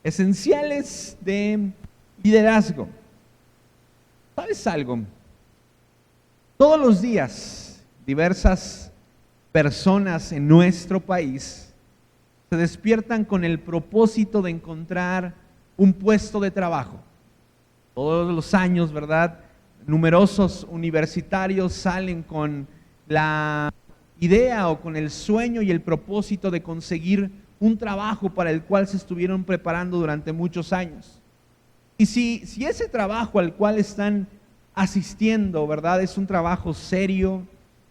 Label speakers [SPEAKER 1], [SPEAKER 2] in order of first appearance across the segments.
[SPEAKER 1] Esenciales de liderazgo. ¿Sabes algo? Todos los días, diversas personas en nuestro país se despiertan con el propósito de encontrar un puesto de trabajo. Todos los años, ¿verdad? Numerosos universitarios salen con la idea o con el sueño y el propósito de conseguir un trabajo para el cual se estuvieron preparando durante muchos años. Y si ese trabajo al cual están asistiendo, ¿verdad? Es un trabajo serio,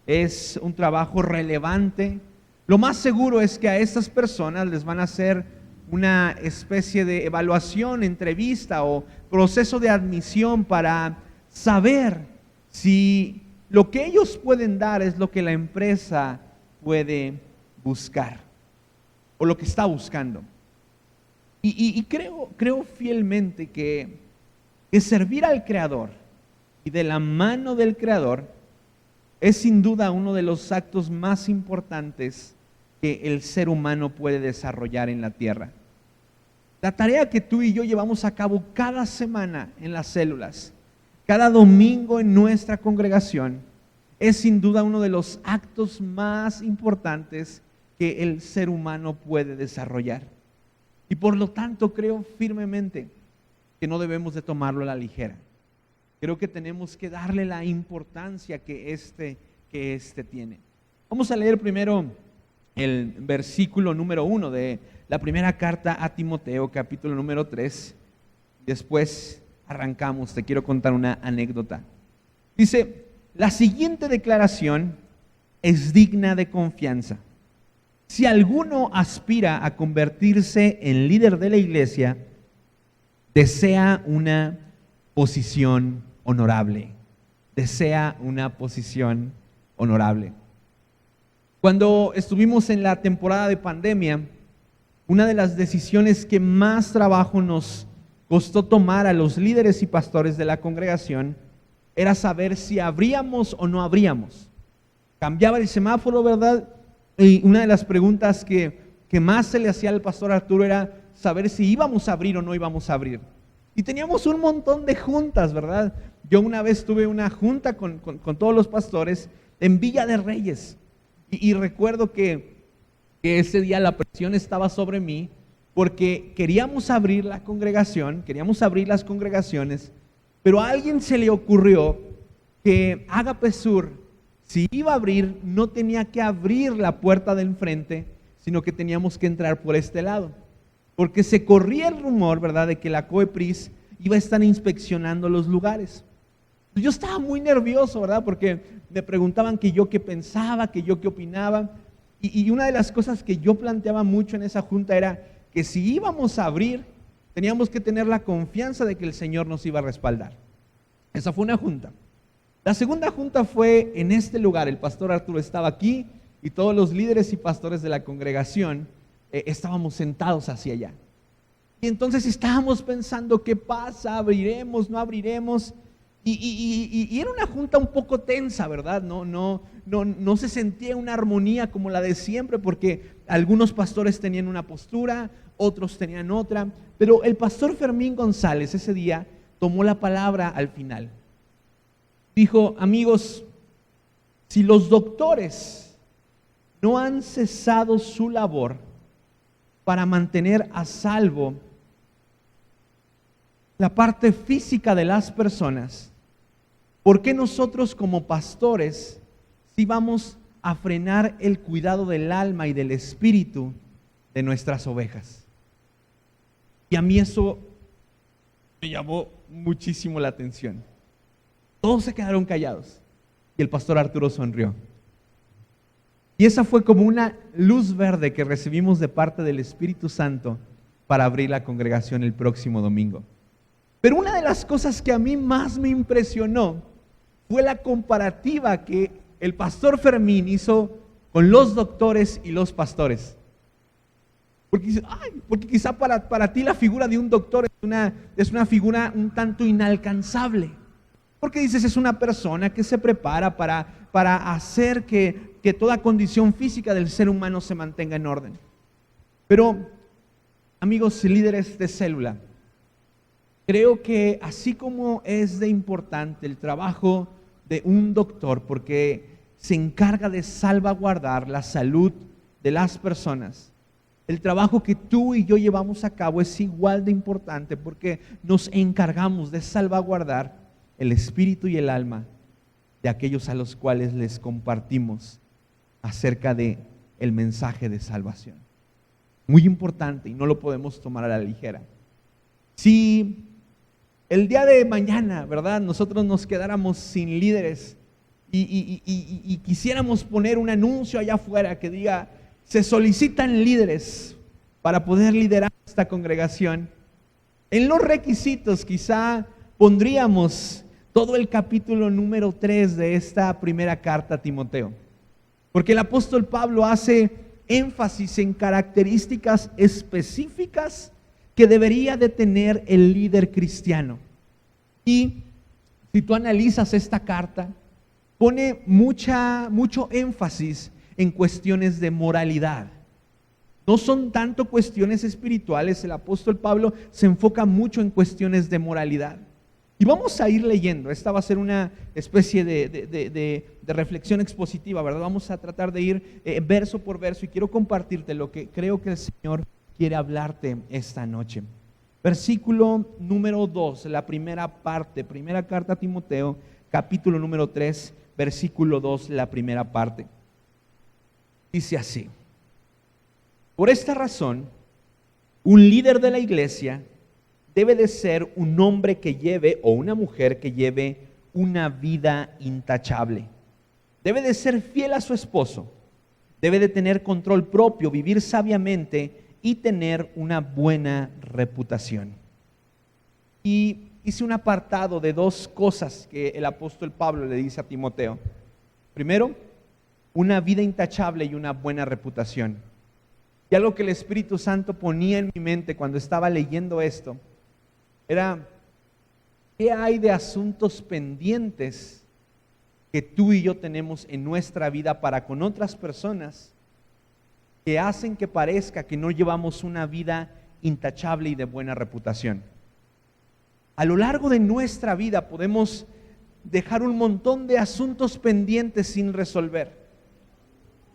[SPEAKER 1] es un trabajo relevante, lo más seguro es que a estas personas les van a hacer una especie de evaluación, entrevista o proceso de admisión para saber si lo que ellos pueden dar es lo que la empresa puede buscar o lo que está buscando. Y creo fielmente que servir al Creador y de la mano del Creador es sin duda uno de los actos más importantes que el ser humano puede desarrollar en la tierra. La tarea que tú y yo llevamos a cabo cada semana en las células, cada domingo en nuestra congregación, es sin duda uno de los actos más importantes que el ser humano puede desarrollar. Y por lo tanto creo firmemente que no debemos de tomarlo a la ligera. Creo que tenemos que darle la importancia que este tiene. Vamos a leer primero el versículo número 1 de la primera carta a Timoteo, capítulo número 3. Después arrancamos, te quiero contar una anécdota. Dice, la siguiente declaración es digna de confianza. Si alguno aspira a convertirse en líder de la iglesia, desea una posición honorable. Desea una posición honorable. Cuando estuvimos en la temporada de pandemia, una de las decisiones que más trabajo nos costó tomar a los líderes y pastores de la congregación era saber si abríamos o no abríamos. Cambiaba el semáforo, ¿verdad? Y una de las preguntas que más se le hacía al pastor Arturo era saber si íbamos a abrir o no íbamos a abrir. Y teníamos un montón de juntas, ¿verdad? Yo una vez tuve una junta con todos los pastores en Villa de Reyes. Y recuerdo que ese día la presión estaba sobre mí porque queríamos abrir la congregación, queríamos abrir las congregaciones, pero a alguien se le ocurrió que Agape Sur, si iba a abrir, no tenía que abrir la puerta del enfrente, sino que teníamos que entrar por este lado. Porque se corría el rumor, ¿verdad?, de que la COEPRIS iba a estar inspeccionando los lugares. Yo estaba muy nervioso, ¿verdad?, porque me preguntaban que yo qué pensaba, que yo qué opinaba. Y una de las cosas que yo planteaba mucho en esa junta era que si íbamos a abrir, teníamos que tener la confianza de que el Señor nos iba a respaldar. Esa fue una junta. La segunda junta fue en este lugar. El pastor Arturo estaba aquí y todos los líderes y pastores de la congregación estábamos sentados hacia allá. Y entonces estábamos pensando, ¿qué pasa? ¿Abriremos? ¿No abriremos? Y era una junta un poco tensa, ¿verdad? No se sentía una armonía como la de siempre, porque algunos pastores tenían una postura, otros tenían otra. Pero el pastor Fermín González ese día tomó la palabra al final. Dijo, amigos, si los doctores no han cesado su labor para mantener a salvo la parte física de las personas, ¿por qué nosotros como pastores sí vamos a frenar el cuidado del alma y del espíritu de nuestras ovejas? Y a mí eso me llamó muchísimo la atención. Todos se quedaron callados y el pastor Arturo sonrió. Y esa fue como una luz verde que recibimos de parte del Espíritu Santo para abrir la congregación el próximo domingo. Pero una de las cosas que a mí más me impresionó fue la comparativa que el pastor Fermín hizo con los doctores y los pastores. Porque quizá para ti la figura de un doctor es una figura un tanto inalcanzable. Porque dices, es una persona que se prepara para hacer que toda condición física del ser humano se mantenga en orden. Pero Amigos líderes de célula, creo que así como es de importante el trabajo de un doctor, porque se encarga de salvaguardar la salud de las personas, el trabajo que tú y yo llevamos a cabo es igual de importante, porque nos encargamos de salvaguardar el espíritu y el alma de aquellos a los cuales les compartimos acerca de el mensaje de salvación. Muy importante y no lo podemos tomar a la ligera. Si el día de mañana, ¿verdad?, nosotros nos quedáramos sin líderes y quisiéramos poner un anuncio allá afuera que diga: se solicitan líderes para poder liderar esta congregación, en los requisitos quizá pondríamos todo el capítulo número 3 de esta primera carta a Timoteo, porque el apóstol Pablo hace énfasis en características específicas que debería de tener el líder cristiano. Y si tú analizas esta carta, pone mucho énfasis en cuestiones de moralidad. No son tanto cuestiones espirituales, el apóstol Pablo se enfoca mucho en cuestiones de moralidad. Y vamos a ir leyendo, esta va a ser una especie de reflexión expositiva, ¿verdad? Vamos a tratar de ir verso por verso y quiero compartirte lo que creo que el Señor quiere hablarte esta noche. Versículo número 2, la primera parte, primera carta a Timoteo, capítulo número 3, versículo 2, la primera parte. Dice así: por esta razón, un líder de la iglesia debe de ser un hombre que lleve, o una mujer que lleve, una vida intachable. Debe de ser fiel a su esposo, debe de tener control propio, vivir sabiamente y tener una buena reputación. Y hice un apartado de dos cosas que el apóstol Pablo le dice a Timoteo. Primero, una vida intachable y una buena reputación. Y algo que el Espíritu Santo ponía en mi mente cuando estaba leyendo esto era: ¿qué hay de asuntos pendientes que tú y yo tenemos en nuestra vida para con otras personas que hacen que parezca que no llevamos una vida intachable y de buena reputación? A lo largo de nuestra vida podemos dejar un montón de asuntos pendientes sin resolver,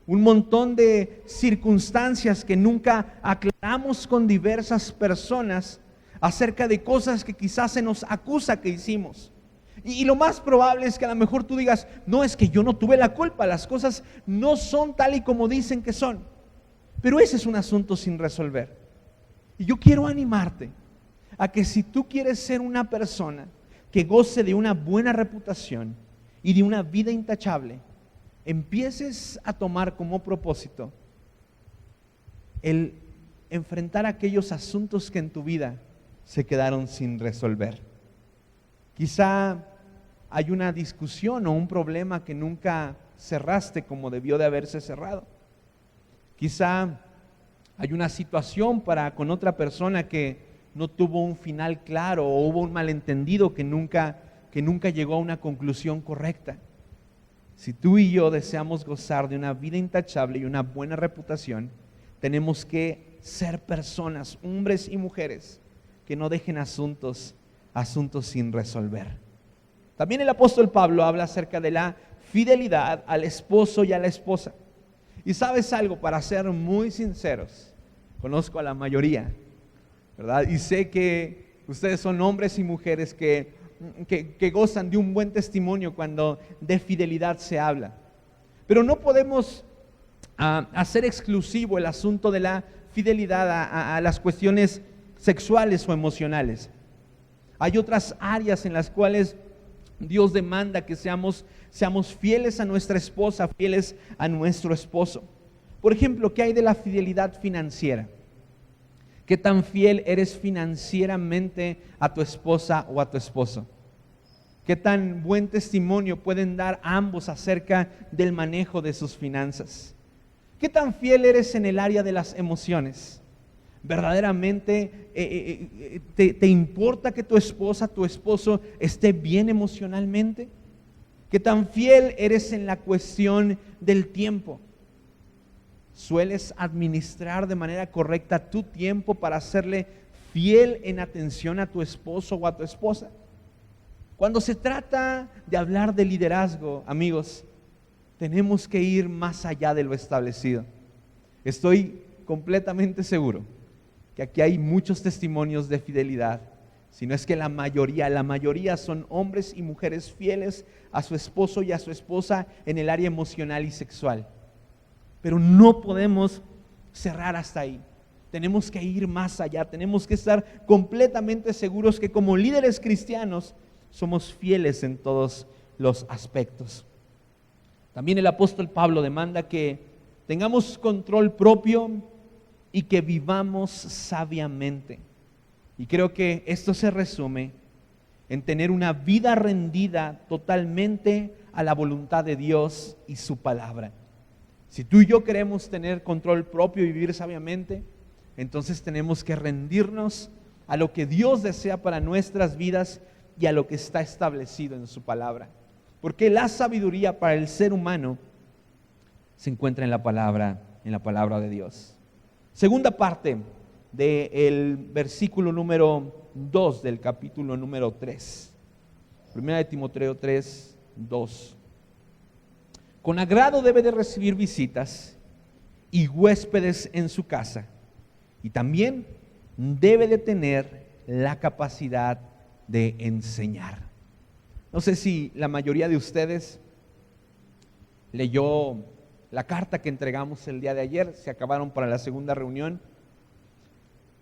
[SPEAKER 1] un montón de circunstancias que nunca aclaramos con diversas personas acerca de cosas que quizás se nos acusa que hicimos. Y lo más probable es que a lo mejor tú digas: no, es que yo no tuve la culpa, las cosas no son tal y como dicen que son. Pero ese es un asunto sin resolver. Y yo quiero animarte a que si tú quieres ser una persona que goce de una buena reputación y de una vida intachable, empieces a tomar como propósito el enfrentar aquellos asuntos que en tu vida se quedaron sin resolver. Quizá hay una discusión o un problema que nunca cerraste como debió de haberse cerrado. Quizá hay una situación con otra persona que no tuvo un final claro, o hubo un malentendido que nunca llegó a una conclusión correcta. Si tú y yo deseamos gozar de una vida intachable y una buena reputación, tenemos que ser personas, hombres y mujeres, que no dejen asuntos sin resolver. También el apóstol Pablo habla acerca de la fidelidad al esposo y a la esposa. Y sabes algo, para ser muy sinceros, conozco a la mayoría, ¿verdad? Y sé que ustedes son hombres y mujeres que gozan de un buen testimonio cuando de fidelidad se habla. Pero no podemos hacer exclusivo el asunto de la fidelidad a las cuestiones sexuales o emocionales. Hay otras áreas en las cuales Dios demanda que seamos fieles a nuestra esposa, fieles a nuestro esposo. Por ejemplo, ¿qué hay de la fidelidad financiera? ¿Qué tan fiel eres financieramente a tu esposa o a tu esposo? ¿Qué tan buen testimonio pueden dar ambos acerca del manejo de sus finanzas? ¿Qué tan fiel eres en el área de las emociones? ¿Verdaderamente te importa que tu esposa, tu esposo esté bien emocionalmente? ¿Qué tan fiel eres en la cuestión del tiempo? ¿Sueles administrar de manera correcta tu tiempo para serle fiel en atención a tu esposo o a tu esposa? Cuando se trata de hablar de liderazgo, amigos, tenemos que ir más allá de lo establecido. Estoy completamente seguro que aquí hay muchos testimonios de fidelidad, si no es que la mayoría son hombres y mujeres fieles a su esposo y a su esposa en el área emocional y sexual. Pero no podemos cerrar hasta ahí. Tenemos que ir más allá, tenemos que estar completamente seguros que como líderes cristianos somos fieles en todos los aspectos. También el apóstol Pablo demanda que tengamos control propio y que vivamos sabiamente. Y creo que esto se resume en tener una vida rendida totalmente a la voluntad de Dios y su palabra. Si tú y yo queremos tener control propio y vivir sabiamente, entonces tenemos que rendirnos a lo que Dios desea para nuestras vidas y a lo que está establecido en su palabra. Porque la sabiduría para el ser humano se encuentra en la palabra de Dios. Segunda parte del versículo número 2 del capítulo número 3. Primera de Timoteo 3, 2. Con agrado debe de recibir visitas y huéspedes en su casa, y también debe de tener la capacidad de enseñar. No sé si la mayoría de ustedes leyó la carta que entregamos el día de ayer, se acabaron para la segunda reunión,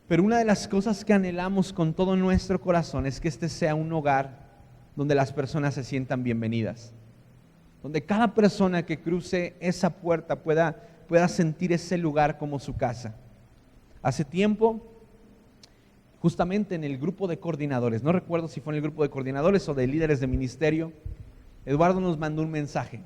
[SPEAKER 1] pero una de las cosas que anhelamos con todo nuestro corazón es que este sea un hogar donde las personas se sientan bienvenidas, donde cada persona que cruce esa puerta pueda sentir ese lugar como su casa. Hace tiempo, justamente en el grupo de coordinadores, no recuerdo si fue en el grupo de coordinadores o de líderes de ministerio, Eduardo nos mandó un mensaje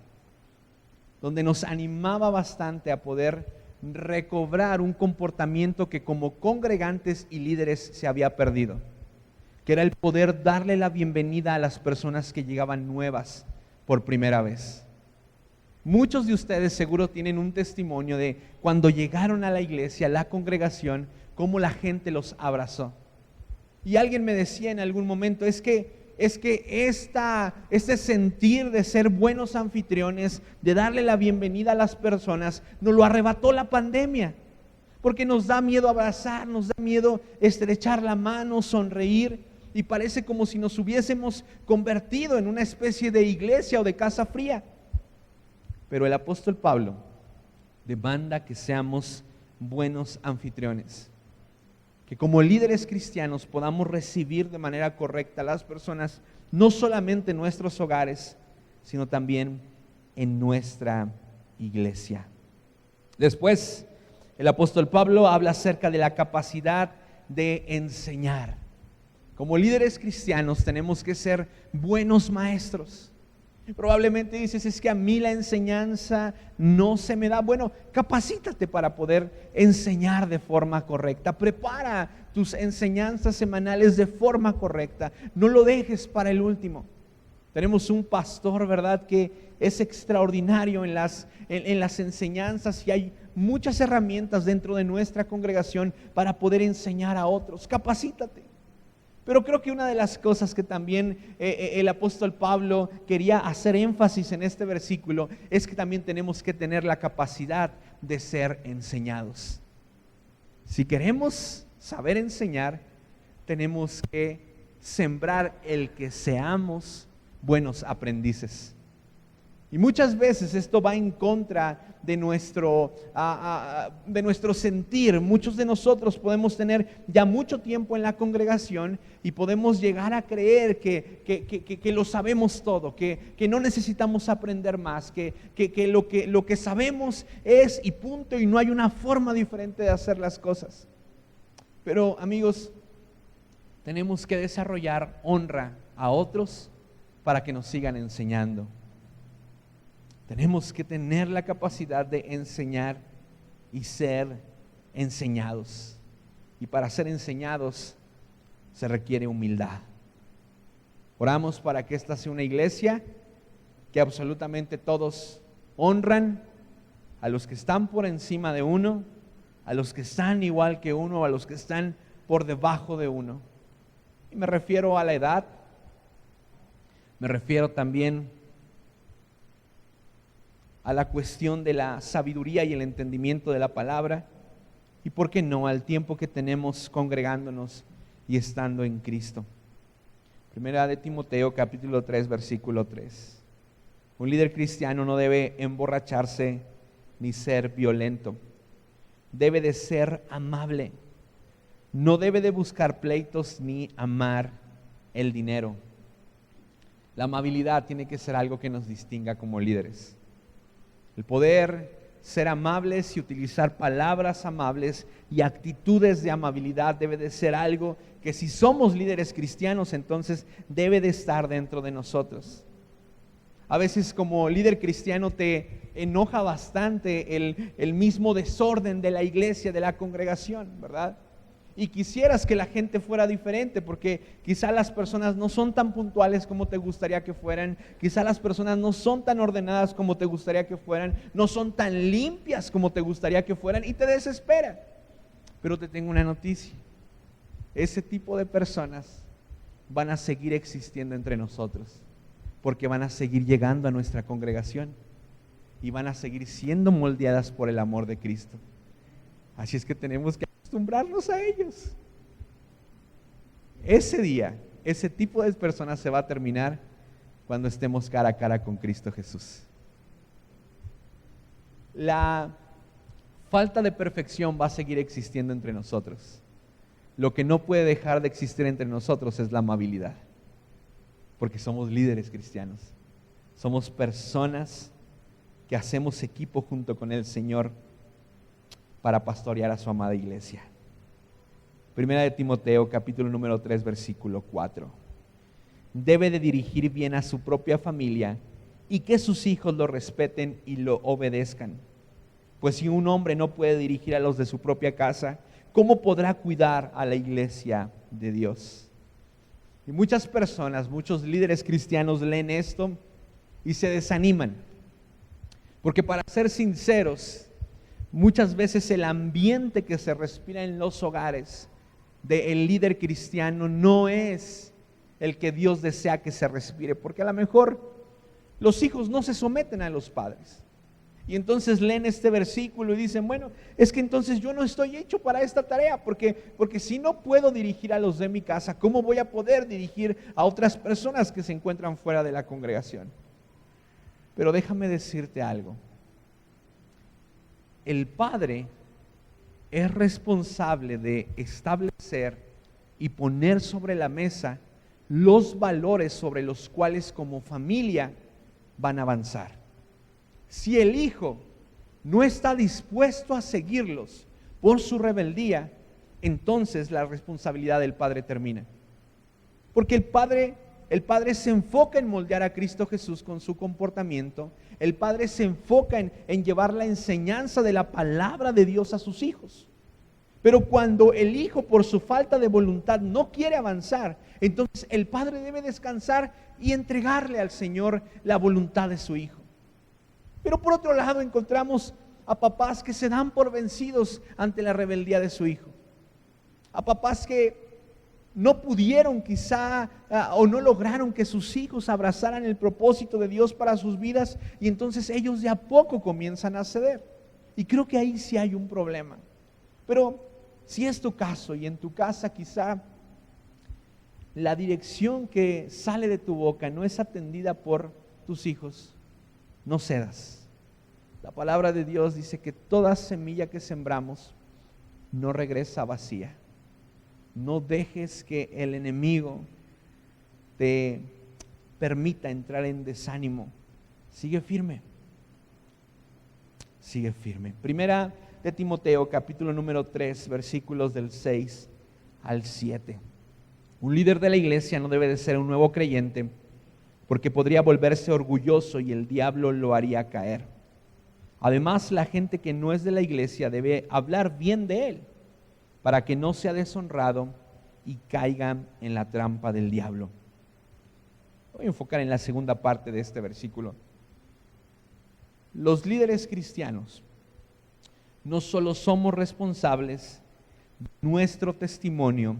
[SPEAKER 1] donde nos animaba bastante a poder recobrar un comportamiento que como congregantes y líderes se había perdido, que era el poder darle la bienvenida a las personas que llegaban nuevas por primera vez. Muchos de ustedes seguro tienen un testimonio de cuando llegaron a la iglesia, a la congregación, cómo la gente los abrazó. Y alguien me decía en algún momento, es que este sentir de ser buenos anfitriones, de darle la bienvenida a las personas, nos lo arrebató la pandemia. Porque nos da miedo abrazar, nos da miedo estrechar la mano, sonreír, y parece como si nos hubiésemos convertido en una especie de iglesia o de casa fría. Pero el apóstol Pablo demanda que seamos buenos anfitriones, que como líderes cristianos podamos recibir de manera correcta a las personas, no solamente en nuestros hogares, sino también en nuestra iglesia. Después, el apóstol Pablo habla acerca de la capacidad de enseñar. Como líderes cristianos tenemos que ser buenos maestros. Probablemente dices, es que a mí la enseñanza no se me da. Bueno, capacítate para poder enseñar de forma correcta. Prepara tus enseñanzas semanales de forma correcta. No lo dejes para el último. Tenemos un pastor, ¿verdad?, que es extraordinario en las enseñanzas, y hay muchas herramientas dentro de nuestra congregación para poder enseñar a otros. Capacítate. Pero creo que una de las cosas que también el apóstol Pablo quería hacer énfasis en este versículo es que también tenemos que tener la capacidad de ser enseñados. Si queremos saber enseñar, tenemos que sembrar el que seamos buenos aprendices. Y muchas veces esto va en contra de nuestro sentir. Muchos de nosotros podemos tener ya mucho tiempo en la congregación y podemos llegar a creer que lo sabemos todo, que no necesitamos aprender más, que lo que sabemos es y punto, y no hay una forma diferente de hacer las cosas. Pero amigos, tenemos que desarrollar honra a otros para que nos sigan enseñando. Tenemos que tener la capacidad de enseñar y ser enseñados. Y para ser enseñados se requiere humildad. Oramos para que esta sea una iglesia que absolutamente todos honran a los que están por encima de uno, a los que están igual que uno, a los que están por debajo de uno. Y me refiero a la edad, me refiero también a la cuestión de la sabiduría y el entendimiento de la palabra, y por qué no, al tiempo que tenemos congregándonos y estando en Cristo. Primera de Timoteo capítulo 3 versículo 3. Un líder cristiano no debe emborracharse ni ser violento. Debe de ser amable. No debe de buscar pleitos ni amar el dinero. La amabilidad tiene que ser algo que nos distinga como líderes. El poder ser amables y utilizar palabras amables y actitudes de amabilidad debe de ser algo que, si somos líderes cristianos, entonces debe de estar dentro de nosotros. A veces como líder cristiano te enoja bastante el mismo desorden de la iglesia, de la congregación, ¿verdad? Y quisieras que la gente fuera diferente, porque quizá las personas no son tan puntuales como te gustaría que fueran, quizá las personas no son tan ordenadas como te gustaría que fueran, no son tan limpias como te gustaría que fueran, y te desespera. Pero te tengo una noticia: ese tipo de personas van a seguir existiendo entre nosotros, porque van a seguir llegando a nuestra congregación y van a seguir siendo moldeadas por el amor de Cristo. Así es que tenemos que acostumbrarnos a ellos. Ese día, ese tipo de personas se va a terminar cuando estemos cara a cara con Cristo Jesús. La falta de perfección va a seguir existiendo entre nosotros. Lo que no puede dejar de existir entre nosotros es la amabilidad, porque somos líderes cristianos. Somos personas que hacemos equipo junto con el Señor para pastorear a su amada iglesia. Primera de Timoteo, capítulo número 3, versículo 4. Debe de dirigir bien a su propia familia y que sus hijos lo respeten y lo obedezcan. Pues si un hombre no puede dirigir a los de su propia casa, ¿cómo podrá cuidar a la iglesia de Dios? Y muchas personas, muchos líderes cristianos leen esto y se desaniman. Porque, para ser sinceros, muchas veces el ambiente que se respira en los hogares del líder cristiano no es el que Dios desea que se respire, porque a lo mejor los hijos no se someten a los padres. Y entonces leen este versículo y dicen, bueno, es que entonces yo no estoy hecho para esta tarea, porque si no puedo dirigir a los de mi casa, ¿cómo voy a poder dirigir a otras personas que se encuentran fuera de la congregación? Pero déjame decirte algo. El padre es responsable de establecer y poner sobre la mesa los valores sobre los cuales como familia van a avanzar. Si el hijo no está dispuesto a seguirlos por su rebeldía, entonces la responsabilidad del padre termina. Porque el padre se enfoca en moldear a Cristo Jesús con su comportamiento. El padre se enfoca en llevar la enseñanza de la palabra de Dios a sus hijos. Pero cuando el hijo, por su falta de voluntad, no quiere avanzar, entonces el padre debe descansar y entregarle al Señor la voluntad de su hijo. Pero por otro lado encontramos a papás que se dan por vencidos ante la rebeldía de su hijo. A papás que no pudieron quizá o no lograron que sus hijos abrazaran el propósito de Dios para sus vidas, y entonces ellos de a poco comienzan a ceder. Y creo que ahí sí hay un problema. Pero si es tu caso y en tu casa quizá la dirección que sale de tu boca no es atendida por tus hijos, no cedas. La palabra de Dios dice que toda semilla que sembramos no regresa vacía. No dejes que el enemigo te permita entrar en desánimo. Sigue firme. Sigue firme. Primera de Timoteo, capítulo número 3, versículos del 6 al 7. Un líder de la iglesia no debe de ser un nuevo creyente, porque podría volverse orgulloso y el diablo lo haría caer. Además, la gente que no es de la iglesia debe hablar bien de él, para que no sea deshonrado y caiga en la trampa del diablo. Voy a enfocar en la segunda parte de este versículo. Los líderes cristianos no solo somos responsables de nuestro testimonio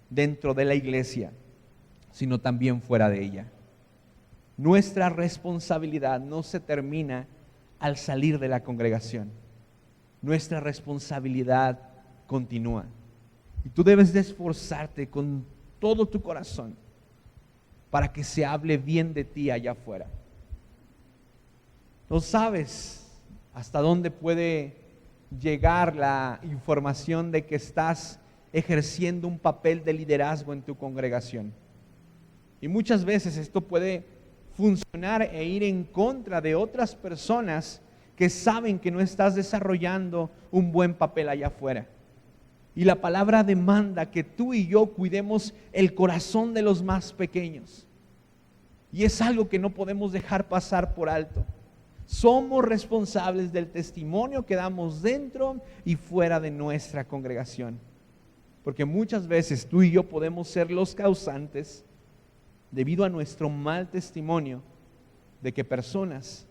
[SPEAKER 1] dentro de la iglesia, sino también fuera de ella. Nuestra responsabilidad no se termina al salir de la congregación. Nuestra responsabilidad continúa. Y tú debes de esforzarte con todo tu corazón para que se hable bien de ti allá afuera. No sabes hasta dónde puede llegar la información de que estás ejerciendo un papel de liderazgo en tu congregación. Y muchas veces esto puede funcionar e ir en contra de otras personas que saben que no estás desarrollando un buen papel allá afuera. Y la palabra demanda que tú y yo cuidemos el corazón de los más pequeños. Y es algo que no podemos dejar pasar por alto. Somos responsables del testimonio que damos dentro y fuera de nuestra congregación. Porque muchas veces tú y yo podemos ser los causantes, debido a nuestro mal testimonio, de que personas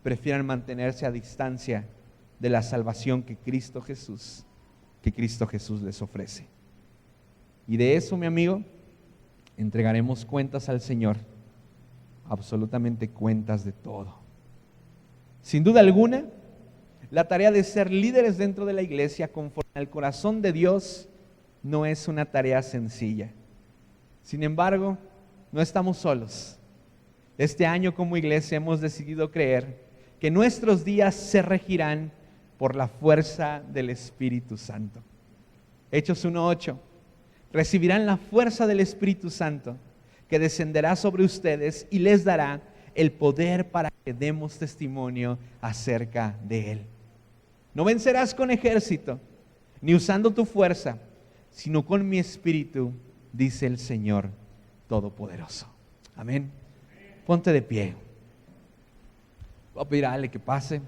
[SPEAKER 1] prefieran mantenerse a distancia de la salvación que Cristo Jesús les ofrece. Y de eso, mi amigo, entregaremos cuentas al Señor, absolutamente cuentas de todo. Sin duda alguna, la tarea de ser líderes dentro de la iglesia conforme al corazón de Dios no es una tarea sencilla. Sin embargo, no estamos solos. Este año como iglesia hemos decidido creer que nuestros días se regirán por la fuerza del Espíritu Santo. Hechos 1:8. Recibirán la fuerza del Espíritu Santo que descenderá sobre ustedes y les dará el poder para que demos testimonio acerca de Él. No vencerás con ejército, ni usando tu fuerza, sino con mi espíritu, dice el Señor Todopoderoso. Amén. Ponte de pie. Voy a pedir a Ale que pase.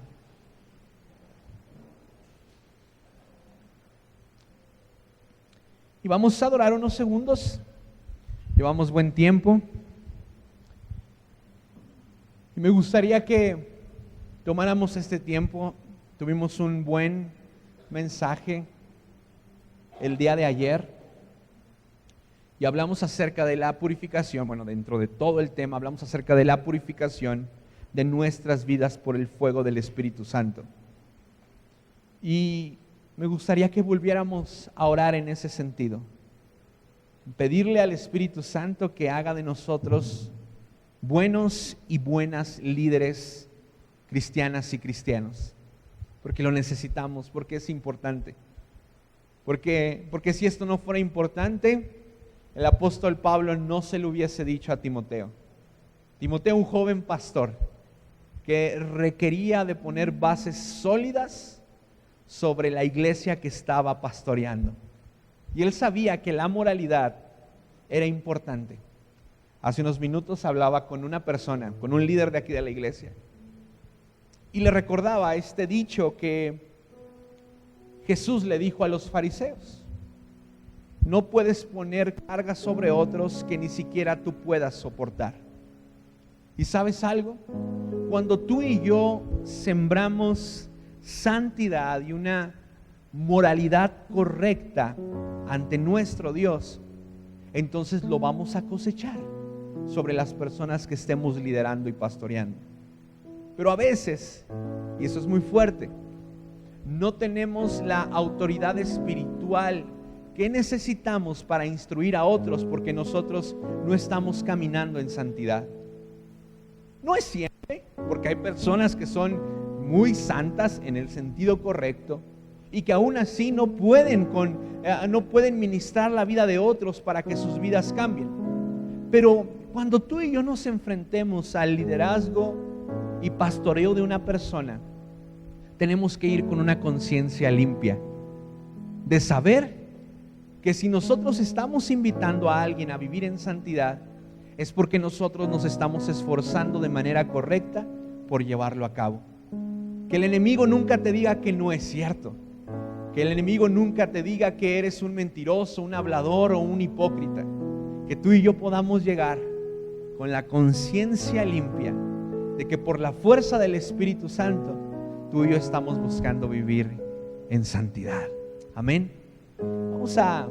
[SPEAKER 1] Y vamos a adorar unos segundos. Llevamos buen tiempo. Y me gustaría que tomáramos este tiempo. Tuvimos un buen mensaje el día de ayer. Y hablamos acerca de la purificación. Bueno, dentro de todo el tema hablamos acerca de la purificación de nuestras vidas por el fuego del Espíritu Santo. Y me gustaría que volviéramos a orar en ese sentido. Pedirle al Espíritu Santo que haga de nosotros buenos y buenas líderes cristianas y cristianos. Porque lo necesitamos, porque es importante. Porque si esto no fuera importante, el apóstol Pablo no se lo hubiese dicho a Timoteo. Timoteo, un joven pastor que requería de poner bases sólidas sobre la iglesia que estaba pastoreando. Y él sabía que la moralidad era importante. Hace unos minutos hablaba con una persona, con un líder de aquí de la iglesia, y le recordaba este dicho que Jesús le dijo a los fariseos: no puedes poner cargas sobre otros que ni siquiera tú puedas soportar. ¿Y sabes algo? Cuando tú y yo sembramos santidad y una moralidad correcta ante nuestro Dios, entonces lo vamos a cosechar sobre las personas que estemos liderando y pastoreando. Pero a veces, y eso es muy fuerte, no tenemos la autoridad espiritual que necesitamos para instruir a otros porque nosotros no estamos caminando en santidad. No es siempre, porque hay personas que son muy santas en el sentido correcto y que aún así no pueden ministrar la vida de otros para que sus vidas cambien. Pero cuando tú y yo nos enfrentemos al liderazgo y pastoreo de una persona, tenemos que ir con una conciencia limpia de saber que si nosotros estamos invitando a alguien a vivir en santidad, es porque nosotros nos estamos esforzando de manera correcta por llevarlo a cabo. Que el enemigo nunca te diga que no es cierto. Que el enemigo nunca te diga que eres un mentiroso, un hablador o un hipócrita. Que tú y yo podamos llegar con la conciencia limpia de que por la fuerza del Espíritu Santo, tú y yo estamos buscando vivir en santidad. Amén. Vamos a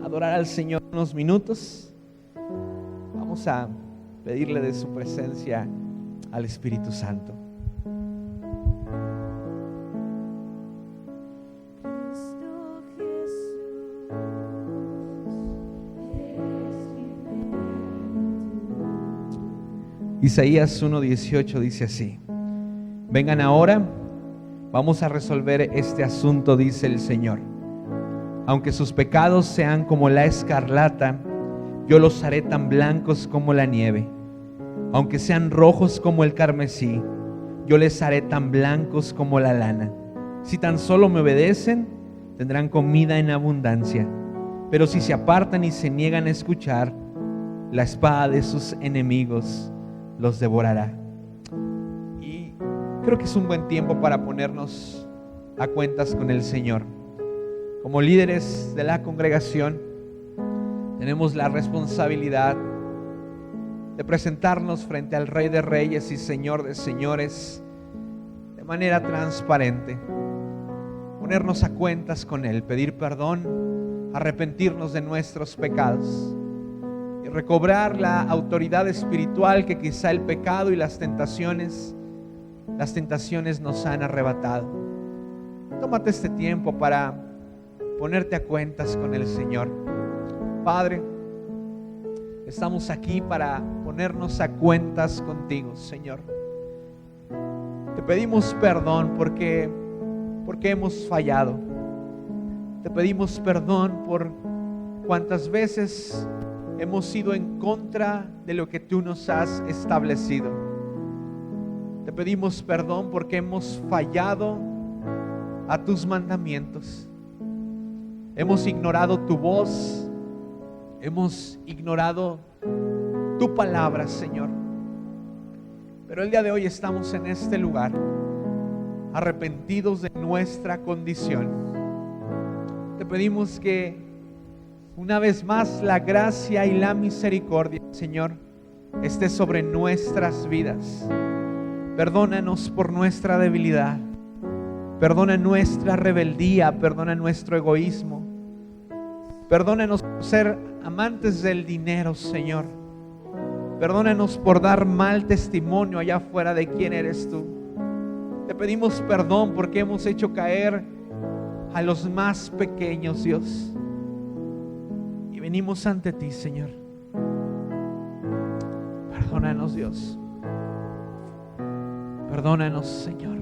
[SPEAKER 1] adorar al Señor unos minutos. Vamos a pedirle de su presencia al Espíritu Santo. Isaías 1:18 dice así: vengan ahora, vamos a resolver este asunto, dice el Señor. Aunque sus pecados sean como la escarlata, yo los haré tan blancos como la nieve. Aunque sean rojos como el carmesí, yo les haré tan blancos como la lana. Si tan solo me obedecen, tendrán comida en abundancia. Pero si se apartan y se niegan a escuchar, la espada de sus enemigos los devorará. Y creo que es un buen tiempo para ponernos a cuentas con el Señor. Como líderes de la congregación, tenemos la responsabilidad de presentarnos frente al Rey de Reyes y Señor de Señores de manera transparente, ponernos a cuentas con Él, pedir perdón, arrepentirnos de nuestros pecados y recobrar la autoridad espiritual que quizá el pecado y las tentaciones nos han arrebatado. Tómate este tiempo para ponerte a cuentas con el Señor. Padre, estamos aquí para ponernos a cuentas contigo, Señor. Te pedimos perdón porque hemos fallado. Te pedimos perdón por cuántas veces hemos ido en contra de lo que tú nos has establecido. Te pedimos perdón porque hemos fallado a tus mandamientos. Hemos ignorado tu voz. Hemos ignorado tu palabra, Señor. Pero el día de hoy estamos en este lugar, arrepentidos de nuestra condición. Te pedimos que una vez más la gracia y la misericordia, Señor, esté sobre nuestras vidas. Perdónanos por nuestra debilidad. Perdona nuestra rebeldía. Perdona nuestro egoísmo. Perdónanos por ser amantes del dinero, Señor. Perdónanos por dar mal testimonio allá afuera de quién eres tú. Te pedimos perdón porque hemos hecho caer a los más pequeños, Dios. Y venimos ante ti, Señor. Perdónanos, Dios. Perdónanos, Señor.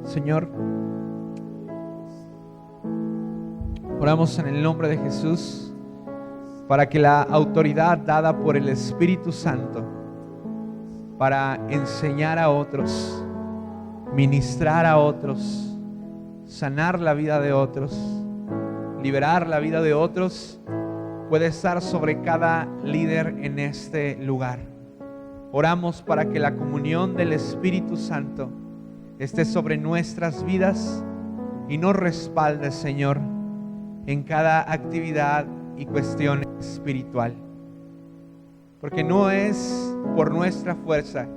[SPEAKER 1] Señor, oramos en el nombre de Jesús para que la autoridad dada por el Espíritu Santo para enseñar a otros, ministrar a otros, sanar la vida de otros, liberar la vida de otros, puede estar sobre cada líder en este lugar. Oramos para que la comunión del Espíritu Santo esté sobre nuestras vidas y nos respalde, Señor, en cada actividad y cuestión espiritual. Porque no es por nuestra fuerza,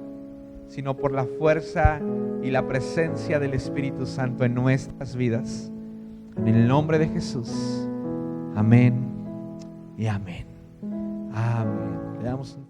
[SPEAKER 1] sino por la fuerza y la presencia del Espíritu Santo en nuestras vidas. En el nombre de Jesús. Amén y amén. Amén. Le damos un fuerte